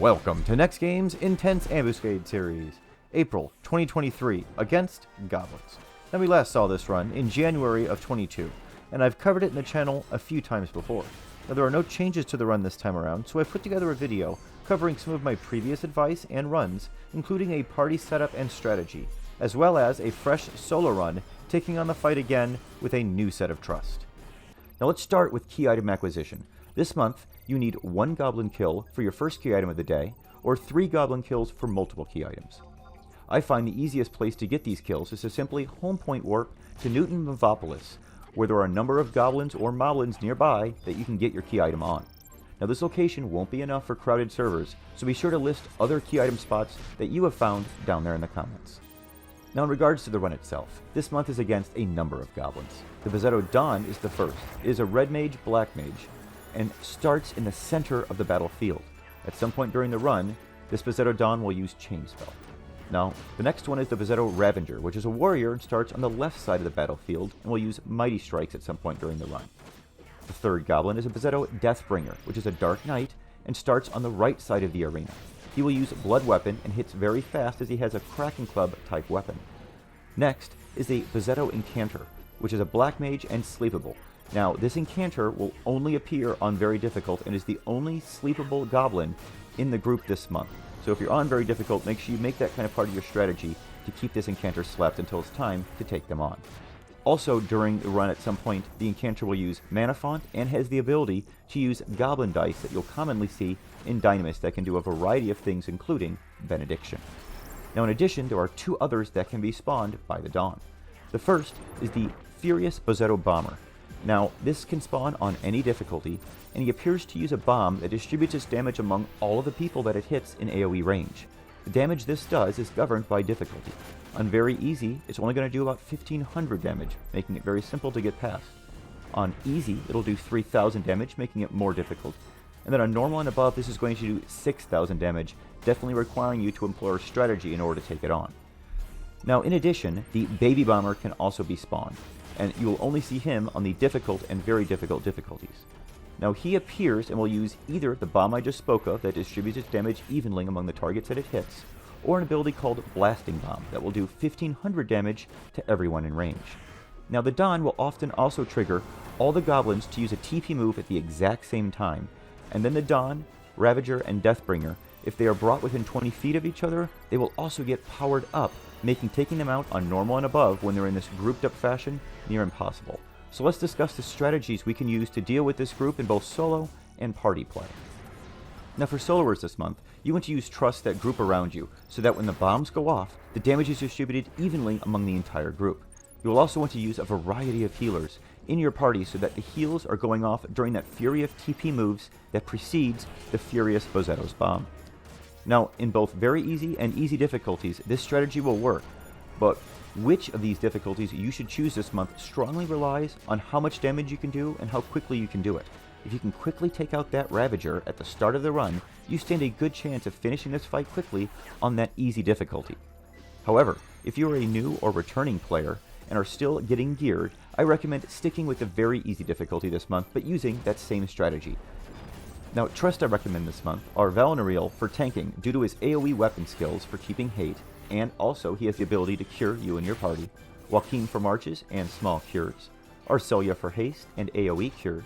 Welcome to NEXTGames' Intense Ambuscade series, April 2023, against Goblins. Now, we last saw this run in January of 22, and I've covered it in the channel a few times before. Now, there are no changes to the run this time around, so I've put together a video covering some of my previous advice and runs, including a party setup and strategy, as well as a fresh solo run taking on the fight again with a new set of trust. Now, let's start with key item acquisition. This month, you need 1 goblin kill for your first key item of the day, or 3 goblin kills for multiple key items. I find the easiest place to get these kills is to simply home point warp to Newton Mavopolis, where there are a number of goblins or moblins nearby that you can get your key item on. Now, this location won't be enough for crowded servers, so be sure to list other key item spots that you have found down there in the comments. Now, in regards to the run itself, this month is against a number of goblins. The Bozzetto Don is the first. It is a red mage, black mage, and starts in the center of the battlefield. At some point during the run, this Bozzetto Don will use Chain Spell. Now, the next one is the Bozzetto Ravager, which is a warrior and starts on the left side of the battlefield and will use Mighty Strikes at some point during the run. The third goblin is a Bozzetto Deathbringer, which is a Dark Knight and starts on the right side of the arena. He will use Blood Weapon and hits very fast as he has a Kraken Club type weapon. Next is a Bozzetto Incanter, which is a black mage and sleepable. Now, this Incanter will only appear on Very Difficult and is the only sleepable goblin in the group this month. So if you're on Very Difficult, make sure you make that kind of part of your strategy to keep this Incanter slept until it's time to take them on. Also, during the run at some point, the Incanter will use Mana Font and has the ability to use Goblin Dice that you'll commonly see in Dynamis that can do a variety of things, including Benediction. Now, in addition, there are 2 others that can be spawned by the Dawn. The first is the Furious Bozzetto Bomber. Now, this can spawn on any difficulty, and he appears to use a bomb that distributes its damage among all of the people that it hits in AoE range. The damage this does is governed by difficulty. On very easy, it's only going to do about 1500 damage, making it very simple to get past. On easy, it'll do 3000 damage, making it more difficult. And then on normal and above, this is going to do 6000 damage, definitely requiring you to employ strategy in order to take it on. Now, in addition, the Baby Bomber can also be spawned, and you will only see him on the difficult and very difficult difficulties. Now, he appears and will use either the bomb I just spoke of that distributes its damage evenly among the targets that it hits, or an ability called Blasting Bomb that will do 1500 damage to everyone in range. Now, the Don will often also trigger all the goblins to use a TP move at the exact same time, and then the Don, Ravager, and Deathbringer, if they are brought within 20 feet of each other, they will also get powered up, making taking them out on normal and above when they're in this grouped up fashion near impossible. So let's discuss the strategies we can use to deal with this group in both solo and party play. Now, for soloers this month, you want to use Trust that group around you, so that when the bombs go off, the damage is distributed evenly among the entire group. You will also want to use a variety of healers in your party so that the heals are going off during that fury of TP moves that precedes the Furious Bozzetto's bomb. Now, in both very easy and easy difficulties, this strategy will work, but which of these difficulties you should choose this month strongly relies on how much damage you can do and how quickly you can do it. If you can quickly take out that Ravager at the start of the run, you stand a good chance of finishing this fight quickly on that easy difficulty. However, if you are a new or returning player and are still getting geared, I recommend sticking with the very easy difficulty this month, but using that same strategy. Now, Trust I recommend this month are Valnariel for tanking due to his AoE weapon skills for keeping hate, and also he has the ability to cure you and your party. Joaquin for marches and small cures. Arcelia for haste and AoE cures.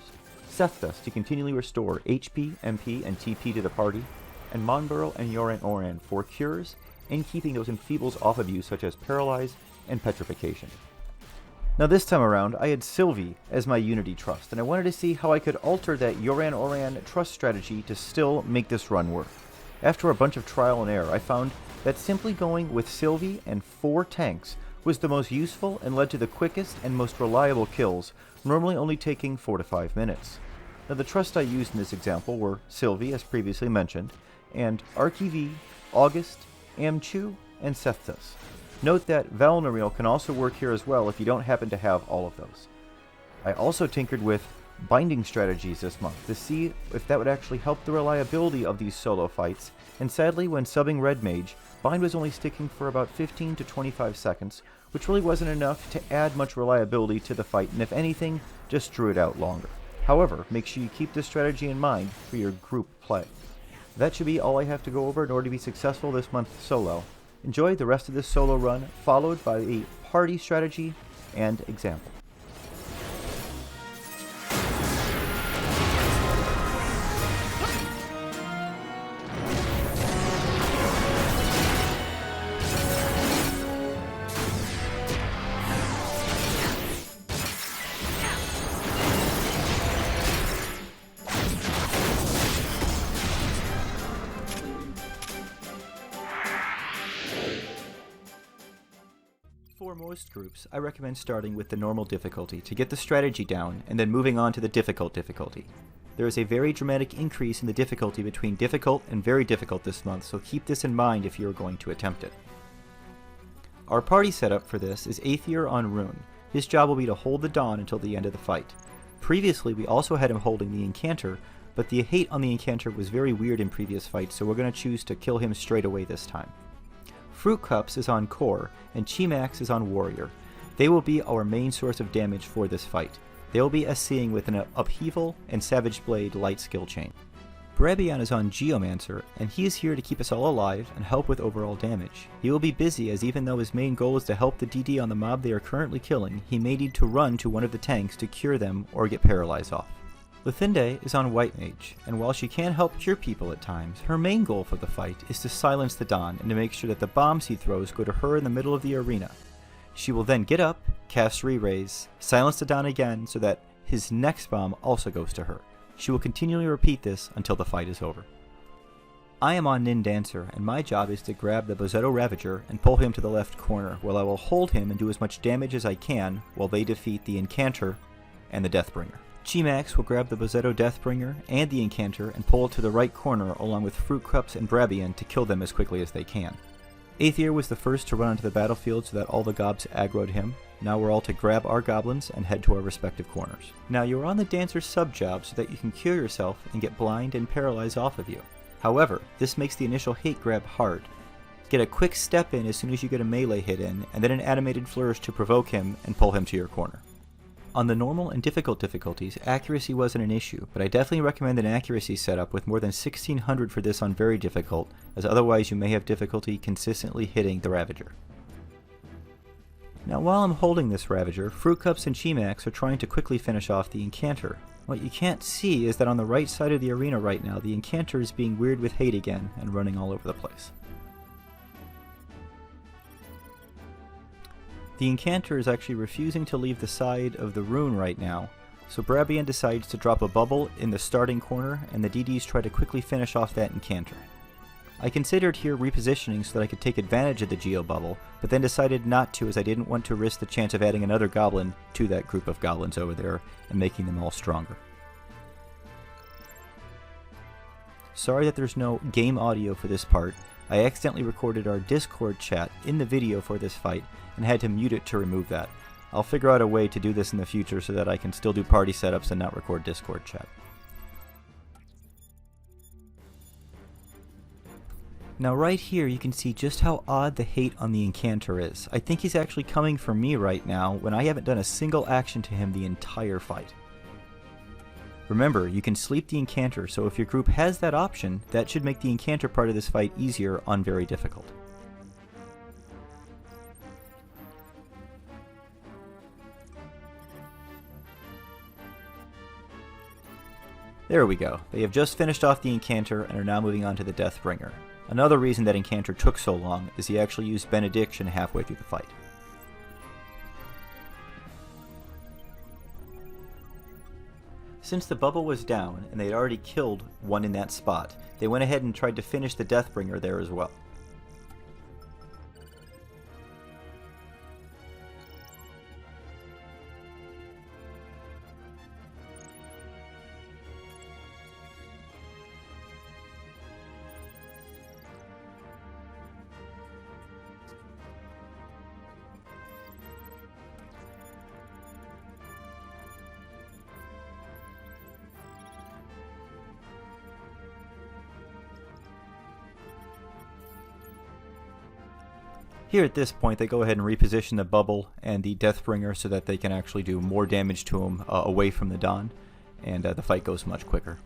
Seththus to continually restore HP, MP, and TP to the party. And Monburrow and Yoran for cures and keeping those enfeebles off of you, such as Paralyze and Petrification. Now, this time around, I had Sylvie as my Unity Trust, and I wanted to see how I could alter that Yoran Trust strategy to still make this run work. After a bunch of trial and error, I found that simply going with Sylvie and 4 tanks was the most useful and led to the quickest and most reliable kills, normally only taking 4 to 5 minutes. Now, the Trust I used in this example were Sylvie, as previously mentioned, and Archie, August, Amchu, and Seththus. Note that Valnariel can also work here as well if you don't happen to have all of those. I also tinkered with binding strategies this month to see if that would actually help the reliability of these solo fights, and sadly, when subbing Red Mage, bind was only sticking for about 15 to 25 seconds, which really wasn't enough to add much reliability to the fight, and if anything, just drew it out longer. However, make sure you keep this strategy in mind for your group play. That should be all I have to go over in order to be successful this month solo. Enjoy the rest of this solo run, followed by a party strategy and example. For most groups, I recommend starting with the normal difficulty to get the strategy down, and then moving on to the difficult difficulty. There is a very dramatic increase in the difficulty between difficult and very difficult this month, so keep this in mind if you are going to attempt it. Our party setup for this is Aether on Rune. His job will be to hold the Dawn until the end of the fight. Previously, we also had him holding the Incanter, but the hate on the Incanter was very weird in previous fights, so we're going to choose to kill him straight away this time. Fruit Cups is on Core, and Chimax is on Warrior. They will be our main source of damage for this fight. They will be SCing with an Upheaval and Savage Blade light skill chain. Brabion is on Geomancer, and he is here to keep us all alive and help with overall damage. He will be busy, as even though his main goal is to help the DD on the mob they are currently killing, he may need to run to one of the tanks to cure them or get paralyzed off. Lithinde is on White Mage, and while she can help cure people at times, her main goal for the fight is to silence the Dawn and to make sure that the bombs he throws go to her in the middle of the arena. She will then get up, cast Re-Raise, silence the Dawn again so that his next bomb also goes to her. She will continually repeat this until the fight is over. I am on Nin Dancer, and my job is to grab the Bozetto Ravager and pull him to the left corner, while I will hold him and do as much damage as I can while they defeat the Incanter and the Deathbringer. Chimax will grab the Bozetto Deathbringer and the Incanter and pull it to the right corner along with Fruit Cups and Brabion to kill them as quickly as they can. Aether was the first to run onto the battlefield so that all the gobs aggroed him. Now we're all to grab our goblins and head to our respective corners. Now you are on the Dancer sub-job so that you can cure yourself and get blind and paralyze off of you. However, this makes the initial hate grab hard. Get a quick step in as soon as you get a melee hit in, and then an animated flourish to provoke him and pull him to your corner. On the normal and difficult difficulties, accuracy wasn't an issue, but I definitely recommend an accuracy setup with more than 1600 for this on very difficult, as otherwise you may have difficulty consistently hitting the Ravager. Now while I'm holding this Ravager, Fruit Cups and Chimax are trying to quickly finish off the Incanter. What you can't see is that on the right side of the arena right now, the Incanter is being weird with hate again and running all over the place. The Incanter is actually refusing to leave the side of the rune right now, so Brabion decides to drop a bubble in the starting corner, and the DDs try to quickly finish off that Incanter. I considered here repositioning so that I could take advantage of the Geo bubble, but then decided not to, as I didn't want to risk the chance of adding another goblin to that group of goblins over there and making them all stronger. Sorry that there's no game audio for this part. I accidentally recorded our Discord chat in the video for this fight and had to mute it to remove that. I'll figure out a way to do this in the future so that I can still do party setups and not record Discord chat. Now right here you can see just how odd the hate on the Incanter is. I think he's actually coming for me right now when I haven't done a single action to him the entire fight. Remember, you can sleep the Incanter, so if your group has that option, that should make the Incanter part of this fight easier on very difficult. There we go. They have just finished off the Incanter and are now moving on to the Deathbringer. Another reason that Incanter took so long is he actually used Benediction halfway through the fight. Since the bubble was down and they had already killed one in that spot, they went ahead and tried to finish the Deathbringer there as well. Here at this point, they go ahead and reposition the bubble and the Deathbringer so that they can actually do more damage to him away from the Dawn, and the fight goes much quicker.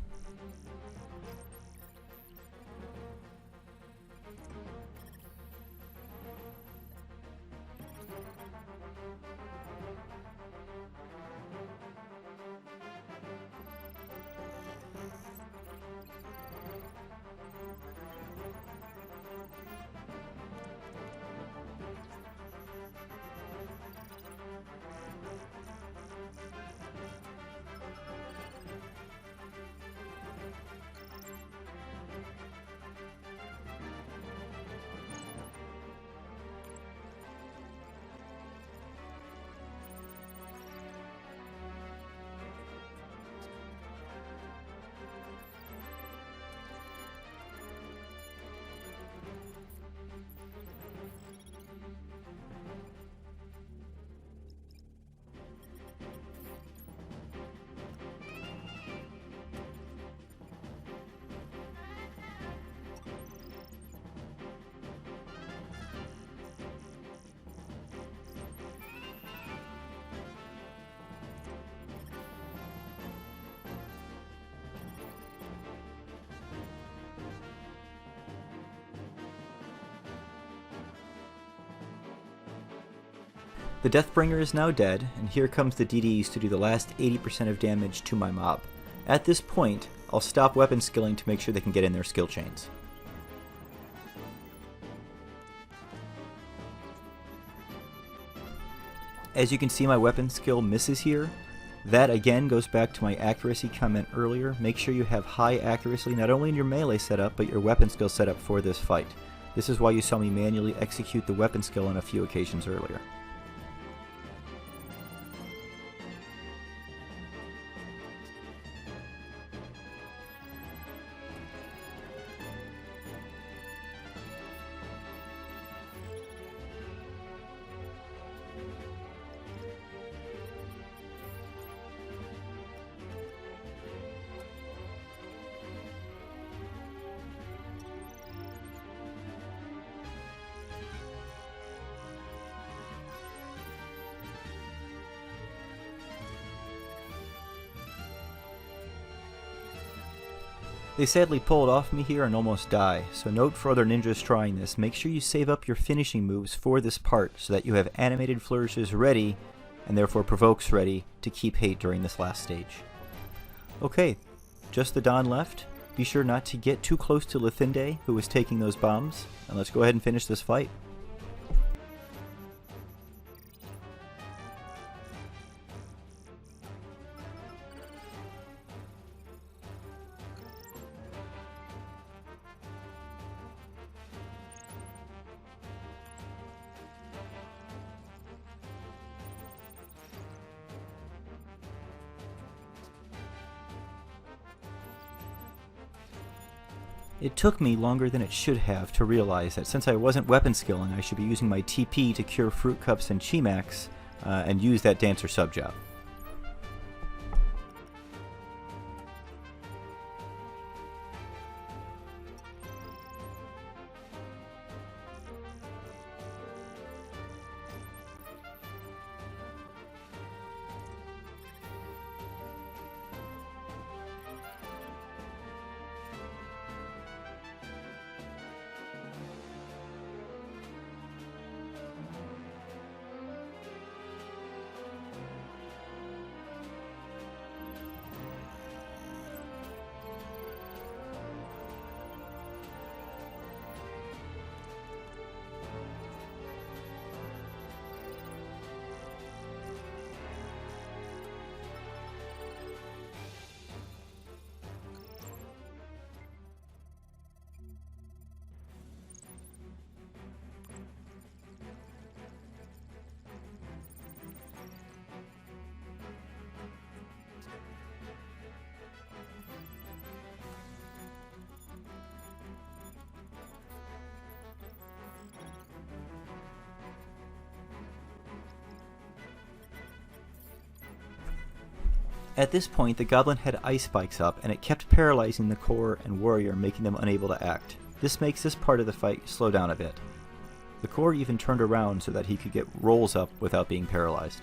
The Deathbringer is now dead, and here comes the DDs to do the last 80% of damage to my mob. At this point, I'll stop weapon skilling to make sure they can get in their skill chains. As you can see, my weapon skill misses here. That again goes back to my accuracy comment earlier. Make sure you have high accuracy not only in your melee setup, but your weapon skill setup for this fight. This is why you saw me manually execute the weapon skill on a few occasions earlier. They sadly pull it off me here and almost die, so note for other ninjas trying this, make sure you save up your finishing moves for this part so that you have animated flourishes ready, and therefore provokes ready, to keep hate during this last stage. Okay, just the Don left. Be sure not to get too close to Lithinde, who is taking those bombs, and let's go ahead and finish this fight. It took me longer than it should have to realize that since I wasn't weapon skilling, I should be using my TP to cure Fruit Cups and Chimax, and use that Dancer sub-job. At this point, the Goblin had ice spikes up, and it kept paralyzing the core and warrior, making them unable to act. This makes this part of the fight slow down a bit. The core even turned around so that he could get rolls up without being paralyzed.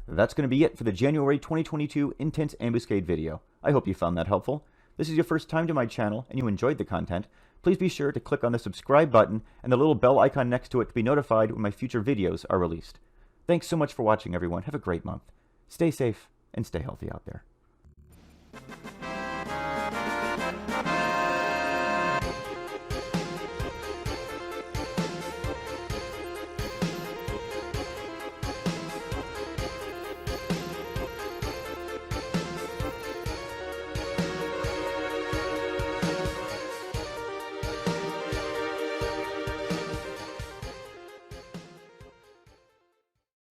That's going to be it for the January 2022 Intense Ambuscade video. I hope you found that helpful. This is your first time to my channel and you enjoyed the content. Please be sure to click on the subscribe button and the little bell icon next to it to be notified when my future videos are released. Thanks so much for watching, everyone. Have a great month. Stay safe and stay healthy out there.